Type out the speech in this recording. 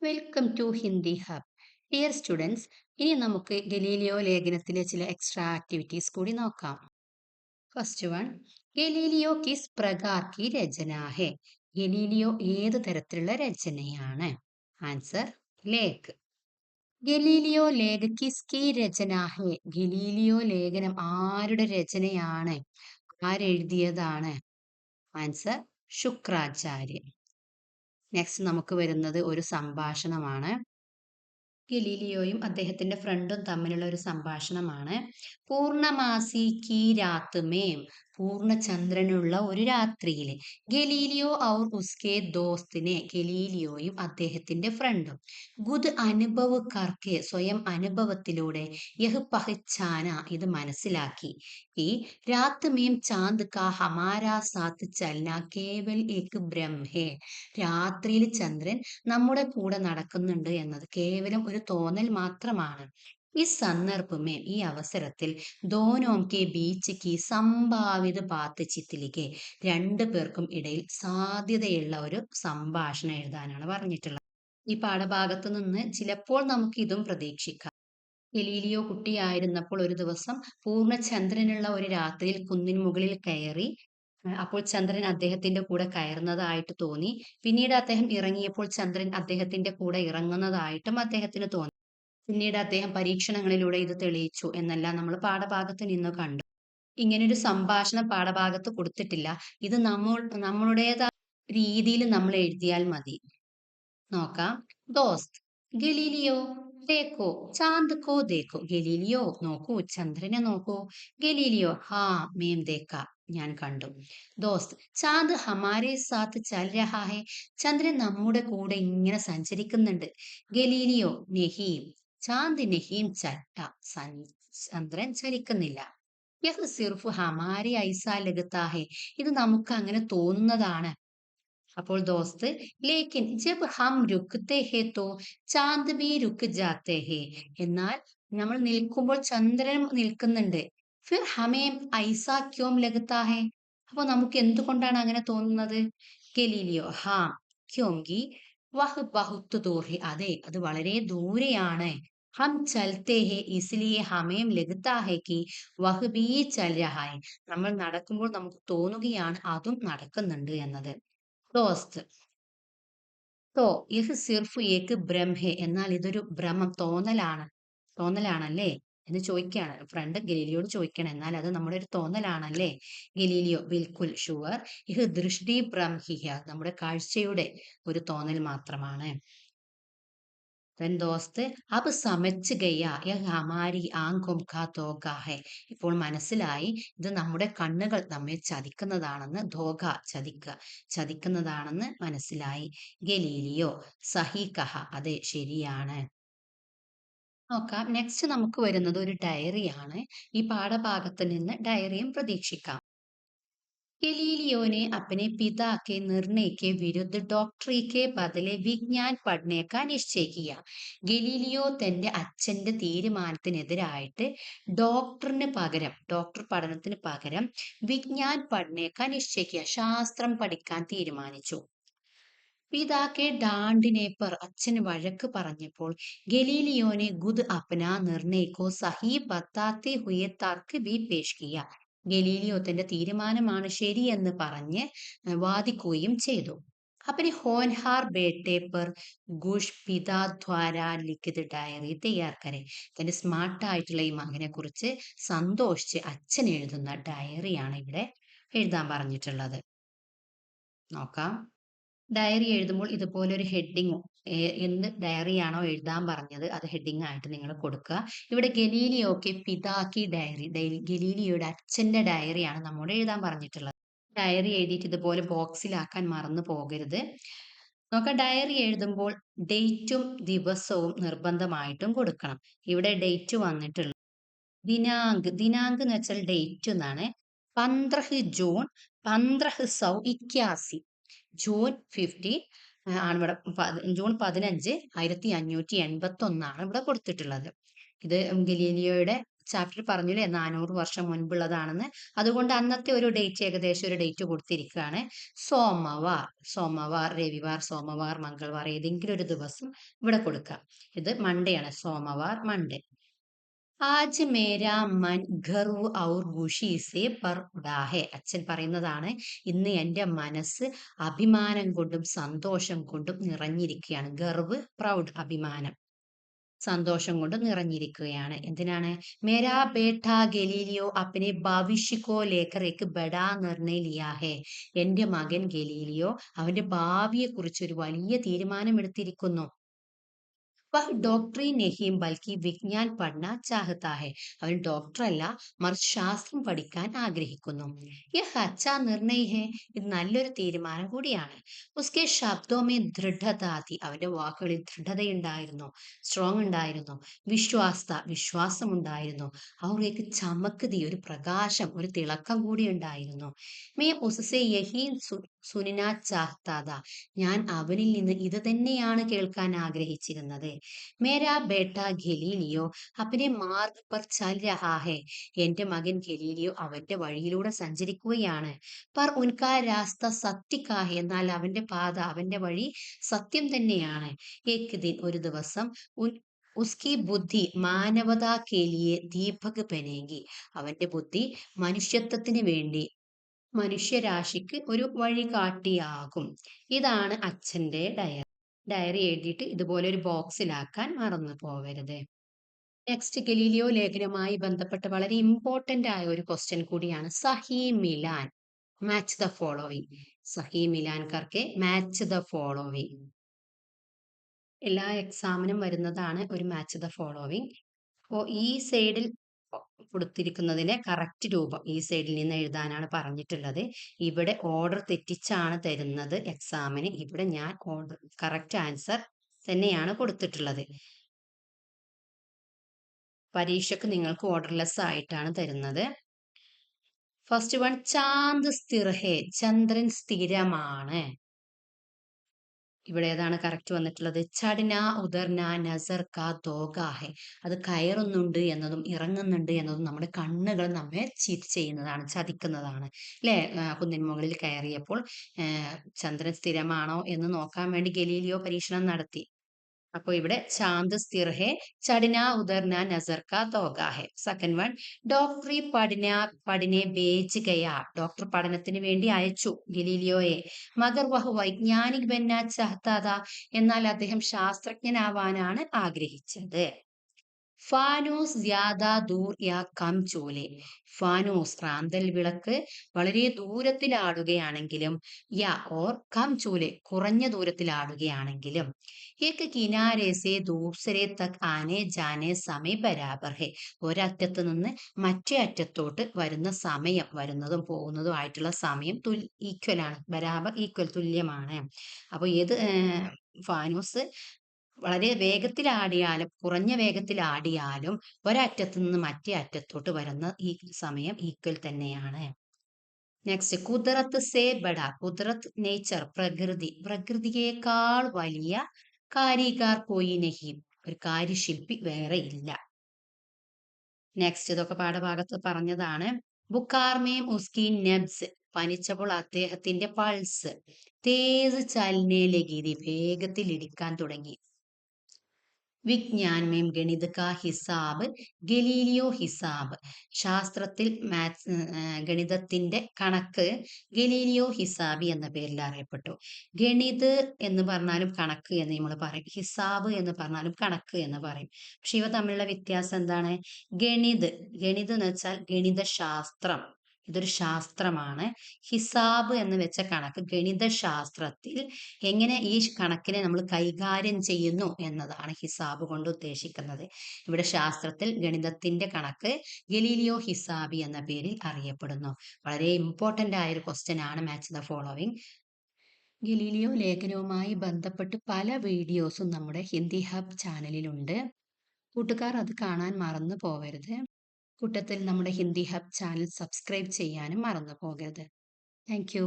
Welcome to Hindi hub. Dear students, ഇനി നമുക്ക് Galileo ലേഖനത്തിലെ ചില എക്സ്ട്രാ ആക്ടിവിറ്റീസ് കൂടി നോക്കാം. ഫസ്റ്റ് വൺ, ഗലീലിയോ കിസ് പ്രകാർ കി രചന ഹെ. ഗലീലിയോ ഏത് തരത്തിലുള്ള രചനയാണ്? ആൻസർ, ലേഖ്. ഗലീലിയോ ലേഖ കിസ് കി രചന ഹെ. ഗലീലിയോ ലേഖനം ആരുടെ രചനയാണ്? ആരെഴുതിയതാണ്? ആൻസർ, ശുക്രാചാര്യൻ. നെക്സ്റ്റ് നമുക്ക് വരുന്നത് ഒരു സംഭാഷണമാണ്. ഗലീലിയോയും അദ്ദേഹത്തിന്റെ ഫ്രണ്ടും തമ്മിലുള്ള ഒരു സംഭാഷണമാണ്. പൂർണ്ണമാസി കി രാത് മേം. പൂർണ്ണചന്ദ്രനുള്ള ഒരു രാത്രിയിൽ. Galileo our ഉസ്കെ ദോസ്തിനെ. ഗലീലിയോയും അദ്ദേഹത്തിന്റെ ഫ്രണ്ടും. ഗുദ് അനുഭവ് കർക്കെ. സ്വയം അനുഭവത്തിലൂടെ. യഹ് പഹ്ചാന. ഇത് മനസ്സിലാക്കി. ഈ രാത് മേം ചാന്ദ് കാ ഹമാരാ സാത്ത് ചൽന കേവൽ ഏക് ഭ്രം ഹെ. രാത്രിയിൽ ചന്ദ്രൻ നമ്മുടെ കൂടെ നടക്കുന്നുണ്ട് എന്നത് കേവലം ഒരു തോന്നൽ മാത്രമാണ്. ഈ സന്ദർഭമേ, ഈ അവസരത്തിൽ ദോനോം കെ ബീച്ച് കി സംഭാവിത ബാത്ചീത്തിലേക്ക്. രണ്ടു പേർക്കും ഇടയിൽ സാധ്യതയുള്ള ഒരു സംഭാഷണം എഴുതാനാണ് പറഞ്ഞിട്ടുള്ളത്. ഈ പാഠഭാഗത്ത് നിന്ന് ചിലപ്പോൾ നമുക്ക് ഇതും പ്രതീക്ഷിക്കാം. ഗലീലിയോ കുട്ടിയായിരുന്നപ്പോൾ ഒരു ദിവസം പൂർണ്ണചന്ദ്രനുള്ള ഒരു രാത്രിയിൽ കുന്നിൻ മുകളിൽ കയറി. അപ്പോൾ ചന്ദ്രൻ അദ്ദേഹത്തിന്റെ കൂടെ കയറുന്നതായിട്ട് തോന്നി. പിന്നീട് അദ്ദേഹം ഇറങ്ങിയപ്പോൾ ചന്ദ്രൻ അദ്ദേഹത്തിന്റെ കൂടെ ഇറങ്ങുന്നതായിട്ടും അദ്ദേഹത്തിന് തോന്നി. പിന്നീട് അദ്ദേഹം പരീക്ഷണങ്ങളിലൂടെ ഇത് തെളിയിച്ചു എന്നെല്ലാം നമ്മൾ പാഠഭാഗത്ത് നിന്ന് കണ്ടു. ഇങ്ങനൊരു സംഭാഷണം പാഠഭാഗത്ത് കൊടുത്തിട്ടില്ല. ഇത് നമ്മളുടേതായ രീതിയിൽ നമ്മൾ എഴുതിയാൽ മതി. നോക്കാം. ദോസ്ത്, ഗലീലിയോ ദേഖോ ചാന്ദ് കോ ദേഖോ. ഗലീലിയോ നോക്കൂ, ചന്ദ്രനെ നോക്കൂ. ഗലീലിയോ ഹാ മേം ദേഖ. ഞാൻ കണ്ടു. ദോസ്ത്, ചാന്ദ് ഹമാരെ സാത്ത് ചൽ രഹാ ഹെ. ചന്ദ്രൻ നമ്മുടെ കൂടെ ഇങ്ങനെ സഞ്ചരിക്കുന്നുണ്ട്. ഗലീലിയോ നെഹീം. ചാന്ദ് നെഹീം ചൽത്ത. ചന്ദ്രൻ ചലിക്കുന്നില്ല. യഹ് സിർഫ് ഹമാരെ ഐസാ ലഗത്താ ഹെ. ഇത് നമുക്ക് അങ്ങനെ തോന്നുന്നതാണ്. അപ്പോൾ ദോസ്ത്, ലേക്കിൻ ജബ് ഹം രുക്തേ ഹേ തോ ചാന്ദ് ഭി രുക്ക് ജാത്തേ ഹേ. എന്നാൽ നമ്മൾ നിൽക്കുമ്പോൾ ചന്ദ്രൻ നിൽക്കുന്നുണ്ട്. ഫിർ ഹമേം ഐസാ ക്യോം ലഗത്താ ഹേ. അപ്പൊ നമുക്ക് എന്തുകൊണ്ടാണ് അങ്ങനെ തോന്നുന്നത്? ഗലീലിയോ ഹാം ക്യോങ്കി വഹ് ബഹുത്ത് ദൂർ ഹേ. അതെ, അത് വളരെ ദൂരെയാണ്. ഹം ചൽത്തേ ഹേ ഇസ്ലിയെ ഹമേം ലഗത്താ ഹേ കി വഹ് ഭീ ചൽ രഹാ ഹേ. നമ്മൾ നടക്കുമ്പോൾ നമുക്ക് തോന്നുകയാണ് അതും നടക്കുന്നുണ്ട് എന്നത്. ദോസ്ത്, തോ യഹ് സിർഫ് ഏക് ഭ്രം ഹെ. എന്നാൽ ഇതൊരു ഭ്രമം, തോന്നലാണല്ലേ എന്ന് ചോദിക്കുകയാണ്. ഫ്രണ്ട് ഗലീലിയോട് ചോദിക്കണം, എന്നാൽ അത് നമ്മുടെ ഒരു തോന്നലാണല്ലേ? Galileo ബിൽക്കുൽ sure. യഹ് ദൃഷ്ടി ഭ്രം ഹി ഹെ. നമ്മുടെ കാഴ്ചയുടെ ഒരു തോന്നൽ മാത്രമാണ്. ദോസ്ത്, അബ് സമജ് ഗയാ യഹ് ഹമാരി ആംഖോം കാ ധോഖ ഹെ. ഇപ്പോൾ മനസ്സിലായി, ഇത് നമ്മുടെ കണ്ണുകൾ നമ്മെ ചതിക്കുന്നതാണെന്ന്. ധോഖ ചതിക്കുന്നതാണെന്ന് മനസ്സിലായി. ഗലീലിയോ സഹി കഹ. അതെ, ശരിയാണ്. നോക്കാം. നെക്സ്റ്റ് നമുക്ക് വരുന്നത് ഒരു ഡയറിയാണ്. ഈ പാഠഭാഗത്ത് നിന്ന് ഡയറിയും പ്രതീക്ഷിക്കാം. गैलीलियो ने अपने पिता के निर्णय के विरुद्ध डॉक्टरी के बदले വിജ്ഞാൻ പഠനെ കാ നിശ്ചയ കിയ. ഗലീലിയോ തന്റെ അച്ഛന്റെ തീരുമാനത്തിനെതിരായിട്ട് ഡോക്ടർ പഠനത്തിന് പകരം വിജ്ഞാൻ പഠനെ കാ നിശ്ചയ കിയ. ശാസ്ത്രം പഠിക്കാൻ തീരുമാനിച്ചു. പിതാക്കെ ഡാണ്ടിനെ പർ. അച്ഛന് വഴക്ക് പറഞ്ഞപ്പോൾ ഗലീലിയോനെ ഗുദ് അപ്നാ നിർണയിക്കോ സഹി ബത്താത്തെ ഹുയെ തർക്ക് ബി പേഷ് കിയ. ഗലീലിയോ തന്റെ തീരുമാനമാണ് ശരിയെന്ന് പറഞ്ഞ് വാദിക്കുകയും ചെയ്തു. अपने होनहार बेटे पर ഗുഷ് പിതാ ദ്വാര ലിഖിത് ഡയറി തയ്യാർ കരെ. തന്റെ സ്മാർട്ട് ആയിട്ടുള്ള ഈ മകനെ കുറിച്ച് സന്തോഷിച്ച് അച്ഛൻ എഴുതുന്ന ഡയറിയാണ് ഇവിടെ എഴുതാൻ പറഞ്ഞിട്ടുള്ളത്. നോക്കാം. ഡയറി എഴുതുമ്പോൾ ഇതുപോലെ ഒരു ഹെഡിങ്, എന്ത് ഡയറിയാണോ എഴുതാൻ പറഞ്ഞത് അത് ഹെഡിങ് ആയിട്ട് നിങ്ങൾ കൊടുക്കുക. ഇവിടെ ഗലീലിയോക്ക് പിതാക്കി ഡയറി, ഗലീലിയോയുടെ അച്ഛന്റെ ഡയറിയാണ് നമ്മോട് എഴുതാൻ പറഞ്ഞിട്ടുള്ളത്. ഡയറി എഴുതിയിട്ട് ഇതുപോലെ ബോക്സിലാക്കാൻ മറന്നു പോകരുത്. നോക്കാം. ഡയറി എഴുതുമ്പോൾ ഡേറ്റും ദിവസവും നിർബന്ധമായിട്ടും കൊടുക്കണം. ഇവിടെ ഡേറ്റ് വന്നിട്ടുള്ളത് ദിനാങ്ക് എന്ന് വെച്ചാൽ ഡേറ്റ് എന്നാണ്. 15 ജൂൺ 1581. ജൂൺ 15 ആണ് ഇവിടെ. ജൂൺ 15 1581 ഇവിടെ കൊടുത്തിട്ടുള്ളത്. ഇത് ഗലീലിയോയുടെ ചാപ്റ്റർ പറഞ്ഞില്ലേ 400 വർഷം മുൻപുള്ളതാണെന്ന്. അതുകൊണ്ട് അന്നത്തെ ഒരു ഡേറ്റ് ഏകദേശം ഒരു ഡേറ്റ് കൊടുത്തിരിക്കുകയാണ്. സോമവാർ, സോമവാർ, രവിവാർ, സോമവാർ, മംഗൾവാർ ഏതെങ്കിലും ഒരു ദിവസം ഇവിടെ കൊടുക്കാം. ഇത് മൺഡേ ആണ്. സോമവാർ, Monday. Aaj Mera Mann ഗർവ് our Kushi സെ ഭർ ഉടാ ഹെ. അച്ഛൻ പറയുന്നതാണ്, ഇന്ന് എൻ്റെ മനസ്സ് അഭിമാനം കൊണ്ടും സന്തോഷം കൊണ്ടും നിറഞ്ഞിരിക്കുകയാണ്. ഗർവ്, പ്രൗഡ്, അഭിമാനം, സന്തോഷം കൊണ്ട് നിറഞ്ഞിരിക്കുകയാണ്. എന്തിനാണ്? മേരാ ബേട്ട ഗലീലിയോ അപ്പനെ ഭവിഷ്യ കോ ലേക്കർ ഏക് ബഡാ നിർണയ ലിയാ ഹെ. എന്റെ മകൻ ഗലീലിയോ അവന്റെ ഭാവിയെ കുറിച്ച് ഒരു വലിയ തീരുമാനം എടുത്തിരിക്കുന്നു. വഹ് ഡോക്ടറി നെഹിം ബൽക്കി വിജ്ഞാൻ പഠന ചാഹത്താ ഹെ. അവൻ ഡോക്ടറല്ല, മറിച്ച് ശാസ്ത്രം പഠിക്കാൻ ആഗ്രഹിക്കുന്നു. യഹ് അച്ഛാ നിർണയ് ഹെ. ഇത് നല്ലൊരു തീരുമാനം കൂടിയാണ്. ഉസ്കെ ശബ്ദോമേ ദൃഢത ആതി. അവന്റെ വാക്കുകളിൽ ദൃഢതയുണ്ടായിരുന്നു, സ്ട്രോങ് ഉണ്ടായിരുന്നു. വിശ്വാസ്ത, വിശ്വാസമുണ്ടായിരുന്നു. അവർ ഏക്ക് ചമക്ക് ദി, ഒരു പ്രകാശം, ഒരു തിളക്കം കൂടി ഉണ്ടായിരുന്നു. മേ ഉസ്സെ യഹി സുനിന ചാഹ്താത. ഞാൻ അവനിൽ നിന്ന് ഇത് തന്നെയാണ് കേൾക്കാൻ ആഗ്രഹിച്ചിരുന്നത്. മേരാ ബേട്ട ഗലീലിയോ അപ്പനെ മാർഗ് പർ ചൽ രഹാ ഹെ. എന്റെ മകൻ ഗലീലിയോ അവന്റെ വഴിയിലൂടെ സഞ്ചരിക്കുകയാണ്. പർ ഉൻകാ രാസ്ത സത്യ കാ ഹെ. എന്നാൽ അവന്റെ പാത, അവന്റെ വഴി സത്യം തന്നെയാണ്. ഏക് ദിൻ, ഒരു ദിവസം, ഉസ്കി ബുദ്ധി മാനവതാ കെ ലിയെ ദീപക് ബനേഗി. അവന്റെ ബുദ്ധി മനുഷ്യത്വത്തിന് വേണ്ടി, മനുഷ്യരാശിക്ക് ഒരു വഴികാട്ടിയാകും. ഇതാണ് അച്ഛന്റെ ഡയറി. ഡയറി എഴുതിയിട്ട് ഇതുപോലെ ഒരു ബോക്സിലാക്കാൻ മറന്നു പോകരുത്. നെക്സ്റ്റ്, ഗലീലിയോ ലേഖനവുമായി ബന്ധപ്പെട്ട് വളരെ ഇമ്പോർട്ടന്റ് ആയ ഒരു ക്വസ്റ്റ്യൻ കൂടിയാണ് സഹി മിലാൻ. Match the following. സഹി Milan Karke match the following. എല്ലാ എക്സാമിനും വരുന്നതാണ് ഒരു മാച്ച് ദ ഫോളോവിങ്. അപ്പോൾ ഈ സൈഡിൽ കൊടുത്തിരിക്കുന്നതിന്റെ കറക്റ്റ് രൂപം ഈ സൈഡിൽ നിന്ന് എഴുതാനാണ് പറഞ്ഞിട്ടുള്ളത്. ഇവിടെ ഓർഡർ തെറ്റിച്ചാണ് തരുന്നത് എക്സാമിന്. ഇവിടെ ഞാൻ ഓർഡർ കറക്റ്റ് ആൻസർ തന്നെയാണ് കൊടുത്തിട്ടുള്ളത്. പരീക്ഷക്ക് നിങ്ങൾക്ക് ഓർഡർലെസ് ആയിട്ടാണ് തരുന്നത്. ഫസ്റ്റ് വൺ, ചാന്ദ് സ്ഥിർ ഹെ. ചന്ദ്രൻ സ്ഥിരമാണ്. ഇവിടെ ഏതാണ് കറക്റ്റ് വന്നിട്ടുള്ളത്? ചടന ഉദർന നസർ കാ ദോഗ ഹെ. അത് കയറുന്നുണ്ട് എന്നതും ഇറങ്ങുന്നുണ്ട് എന്നതും നമ്മുടെ കണ്ണുകൾ നമ്മെ ചീറ്റ് ചെയ്യുന്നതാണ്, ചതിക്കുന്നതാണ് അല്ലെ. കുന്നിൻ മുകളിൽ കയറിയപ്പോൾ ചന്ദ്രൻ സ്ഥിരമാണോ എന്ന് നോക്കാൻ വേണ്ടി ഗലീലിയോ പരീക്ഷണം നടത്തി. അപ്പോൾ ഇവിടെ ചാന്ദ് സ്ഥിർ ഹെ, ചടന ഉദർന നസർ കാ ദോഗ ഹെ. Second one, ഡോക്ടറി പഠിനെ beige Gaya. Doctor പഠനത്തിന് വേണ്ടി അയച്ചു ഗലീലിയോയെ. മഗർ വഹ് വൈജ്ഞാനിക് ബന്ന ചാഹ്താ താ. എന്നാൽ അദ്ദേഹം ശാസ്ത്രജ്ഞനാവാനാണ് ആഗ്രഹിച്ചത്. ഫാനൂസ് ജ്യാദാ ദൂർ യാ കം ചൂലെ. ഫാനൂസ്, റാന്തൽ വിളക്ക്, വളരെ ദൂരത്തിലാടുകയാണെങ്കിലും, യാ ഓർ കം ചൂലെ, കുറഞ്ഞ ദൂരത്തിലാടുകയാണെങ്കിലും, ഏക് കിനാരെ സെ ദൂസരെ തക് ആനെ ജാനെ സമയ ബരാബർ ഹെ. ഒരറ്റത്ത് നിന്ന് മറ്റേ അറ്റത്തോട്ട് വരുന്ന സമയം, വരുന്നതും പോകുന്നതും ആയിട്ടുള്ള സമയം ഈക്വൽ ആണ്. ബരാബർ, ഈക്വൽ, തുല്യമാണ്. അപ്പോൾ ഏത് ഫാനൂസ് വളരെ വേഗത്തിൽ ആടിയാലും കുറഞ്ഞ വേഗത്തിൽ ആടിയാലും ഒരറ്റത്ത് നിന്ന് മറ്റേ അറ്റത്തോട്ട് വരുന്ന ഈ സമയം ഈക്വൽ തന്നെയാണ്. നെക്സ്റ്റ്, കുദറത്ത് സേ ബഡ. കുദറത്ത്, നേച്ചർ, പ്രകൃതി. പ്രകൃതിയേക്കാൾ വലിയ കാരിഗാർ കോയി നഹി. ഒരു കാര്യശില്പി വേറെ ഇല്ല. നെക്സ്റ്റ്, ഇതൊക്കെ പാഠഭാഗത്ത് പറഞ്ഞതാണ്. ബുക്കാർമേം ഉസ്കി നബ്സ്. പനിച്ചപ്പോൾ അദ്ദേഹത്തിന്റെ പൾസ്. തേസ് ചലനെ ലഗി. വേഗത്തിൽ ഇടിക്കാൻ തുടങ്ങി. വിജ്ഞാൻ മേം ഗണിത കാ ഹിസാബ് ഗലീലിയോ ഹിസാബ്. ശാസ്ത്രത്തിൽ ഗണിതത്തിന്റെ കണക്ക് ഗലീലിയോ ഹിസാബി എന്ന പേരിൽ അറിയപ്പെട്ടു. ഗണിത് എന്ന് പറഞ്ഞാലും കണക്ക് എന്ന് നമ്മൾ പറയും, ഹിസാബ് എന്ന് പറഞ്ഞാലും കണക്ക് എന്ന് പറയും. പക്ഷെ ഇവ തമ്മിലുള്ള വ്യത്യാസം എന്താണ്? ഗണിത്, ഗണിത് എന്ന് വെച്ചാൽ ഗണിത ശാസ്ത്രം, ഇതൊരു ശാസ്ത്രമാണ്. ഹിസാബ് എന്ന് വെച്ച കണക്ക്, ഗണിത ശാസ്ത്രത്തിൽ എങ്ങനെ ഈ കണക്കിനെ നമ്മൾ കൈകാര്യം ചെയ്യുന്നു എന്നതാണ് ഹിസാബ് കൊണ്ട് ഉദ്ദേശിക്കുന്നത്. ഇവിടെ ശാസ്ത്രത്തിൽ ഗണിതത്തിന്റെ കണക്ക് ഗലീലിയോ ഹിസാബി എന്ന പേരിൽ അറിയപ്പെടുന്നു. വളരെ ഇമ്പോർട്ടന്റ് ആയ ഒരു ക്വസ്റ്റ്യൻ ആണ് മാച്ച് ദ ഫോളോവിങ്. ഗലീലിയോ ലേഖനവുമായി ബന്ധപ്പെട്ട് പല വീഡിയോസും നമ്മുടെ ഹിന്ദി ഹബ് ചാനലിലുണ്ട്. കൂട്ടുകാർ അത് കാണാൻ മറന്നു പോകരുത്. കൂട്ടത്തിൽ നമ്മുടെ ഹിന്ദി ഹബ് ചാനൽ സബ്സ്ക്രൈബ് ചെയ്യാനും മറന്നു പോകരുത്. Thank you.